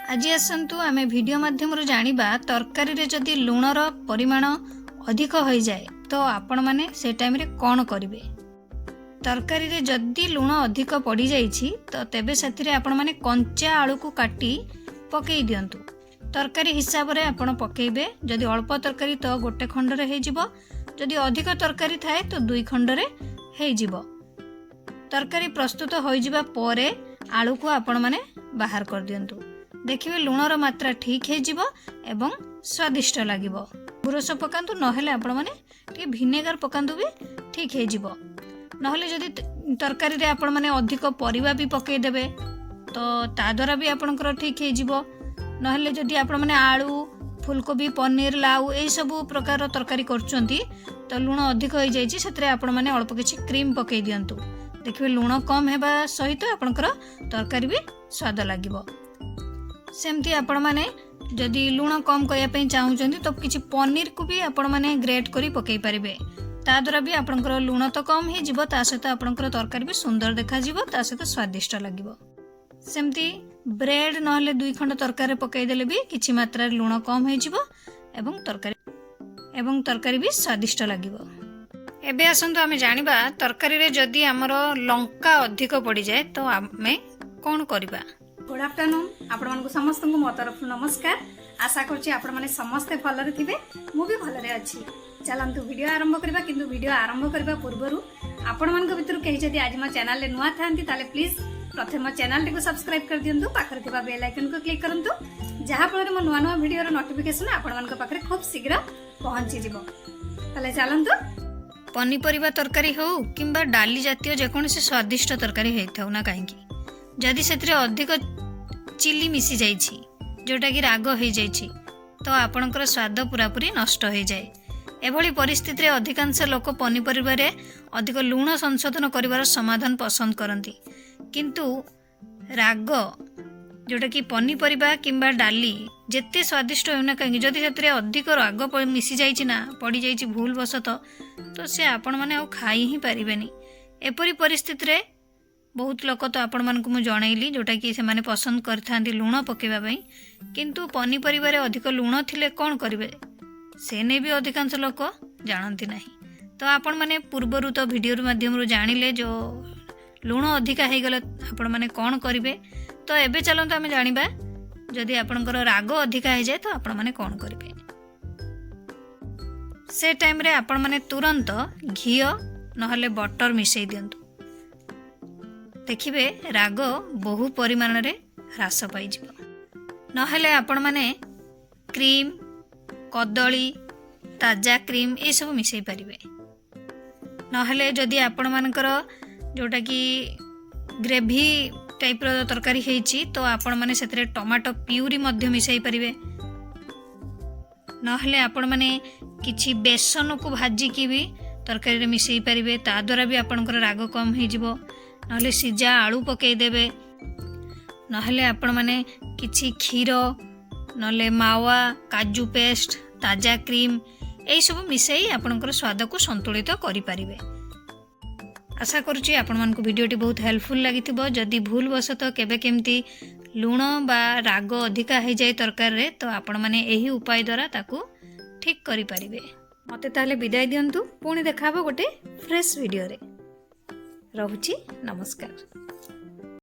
आज आसतु आम भिडियो माध्यम जानिबा तरकारी रे जदि लुणर परिमाण अधिक हो जाए तो आपण माने से टाइम रे कौन करिवे। तरकारी रे जदि लुण अधिक पड़ी जाइछि तो तेबे साथी आपण माने कंचा आलू को काटी पकई दियंतु। तरकारी हिसाब रे आपण पकेइबे। जदि अल्प तरकारी तो गोटे खंड रे हे जिवो, जदि अधिक तरकारी थाए तो 2 खंड रे हे जिवो। तरकारी प्रस्तुत हो जिबा परे आलू को आपण माने बाहर कर दियंतु। देखिए लुणर मात्रा ठीक है जीवो एवं स्वादिष्ट लागिबो। गुरस पकांतु नहेले आपण माने टिके भिनेगार पकांतु भी ठीक है जीवो। नहेले जदि तरकारी रे आपण माने अधिक परिबा भी पकई देबे तो ता द्वारा भी आपणकर ठीक है जीवो। नहेले जदि आपण माने आलू फुलकोबी पनीर लाउ ए सब प्रकार तरकारी करचंती तो लुण अधिक हो जाइछि सेतरे आपण माने अल्प किछि क्रीम पकई दियंतु। देखिए लुण कम हेबा सहित आपणकर तरकारी भी स्वाद लागिबो। सेमती आपण माने जदि लुण कम करया पई चाहुचंती तो किछि पनीर को भी आपण माने ग्रेट करी पकई परिबे। ता द्वारा भी आपणकर लुण तो कम हे जिवो, ता सहित आपणकर तरकारी भी सुंदर देखा जिवो, ता सहित स्वादिष्ट लागिबो। सेमती ब्रेड नहले 2 खंड तरकारी पकई देले भी किछि मात्रा लुण कम हे जिवो एवं तरकारी भी स्वादिष्ट लागिबो। एबे आसंतु आमे जानिबा तरकारी रे जदि हमर लंका अधिक पड़ी जाए तो आमे कोन करिबा। गुड आफ्टरनून आपण मानक समस्त को मो तरफ नमस्कार। आशा करछि आपण माने समस्त भलरे थिबे, मु भी भलरे अछि। चलंतु वीडियो आरंभ करबा, किंतु वीडियो आरंभ करबा पूर्वरु आपण मानक भितर केहि जदि आज मो चैनल ले नुआ थांती ताले प्लीज प्रथम चैनल को सब्सक्राइब कर दियंतु, पाखरे थिबा बेल आइकन को क्लिक करंतु, जहा फଳରେ मो नुआ नुआ वीडियो रो नोटिफिकेशन आपण मानक पाखरे खूब शीघ्र पहुंची जिवो। ताले चलंतु पनीपरिबा तरकारी हो किंबा डाली जातीय जेकोसी स्वादिष्ट तरकारी होइथाउ ना काहेकि जदि सेतिरे अधिक चिली मिसी जाइछि जोटा कि राग हो जाइछि तो आपणकर स्वाद पूरापूरी नष्ट हो जाए। एभली परिस्थिति रे अधिकांश लोक पनीपरिबा रे अधिक लुण संशोधन करिवार समाधान पसंद करती, किंतु राग जोटा कि पनीपरिबा किंबा डाली जेते स्वादिष्ट होना कहीं जदि से अधिक राग मिसी जाइछि ना पड़ी जाइछि भूल वशत तो से आपण माने आ खाई ही पारिबेनी। एपरी परिस्थिति रे बहुत लोक तो आपण मानकु मु जणैली जोटा कि से माने पसंद करथांती लुण पकेबा पई, किंतु पनीपरिबा रे अधिक लुण थिले कोन करिवे से ने भी अधिकांश लोक जानती नहीं। तो आपण माने पूर्वरु तो वीडियो माध्यम जानिले जो लुण अधिका हो गले आपण माने कोन करिवे। तो एबे चलंतु आमे जानिबा जदि आपणकर राग अधिका हो जाए तो आपण माने कोन करिवे। से टाइम रे आपण माने तुरंत घी नहले बटर मिसई दियंतु। देखिबे राग बहु परिमाण रे ह्रास पाई जिवो। नहले आपण माने क्रीम कदली ताजा क्रीम ये सब मिसई पारिबे। नहले जदि आपण मानकर जोटा कि ग्रेवी टाइप रो तरकारी हेची तो आपण माने सेतरे टमाटो प्यूरी मध्य मिसई पारिबे। नहले आपण माने किछि बेसन को भाजी की भी तरकारी रे मिसई पारिबे, ता द्वारा भी आपणकर राग कम हे जिवो। नहले सिजा आलू पकई देबे, नहले आपण माने किछि क्षीर नहले मावा काजू पेस्ट ताजा क्रीम यही सब मिसई आपणकर स्वाद को संतुलित करि पारिबे। आशा करुछि आपण मानकु वीडियोटी बहुत हेल्पफुल लागिथिबो। जदि भूल वशत केबे केमती लुण बा राग अधिका हो जाए तरकारी रे तो आपण माने एही उपाय द्वारा ताकू ठीक करि पारिबे। मते ताले विदाय दियंतु, पुणी देखाबो गोटे फ्रेश वीडियो रे। रहुछि नमस्कार।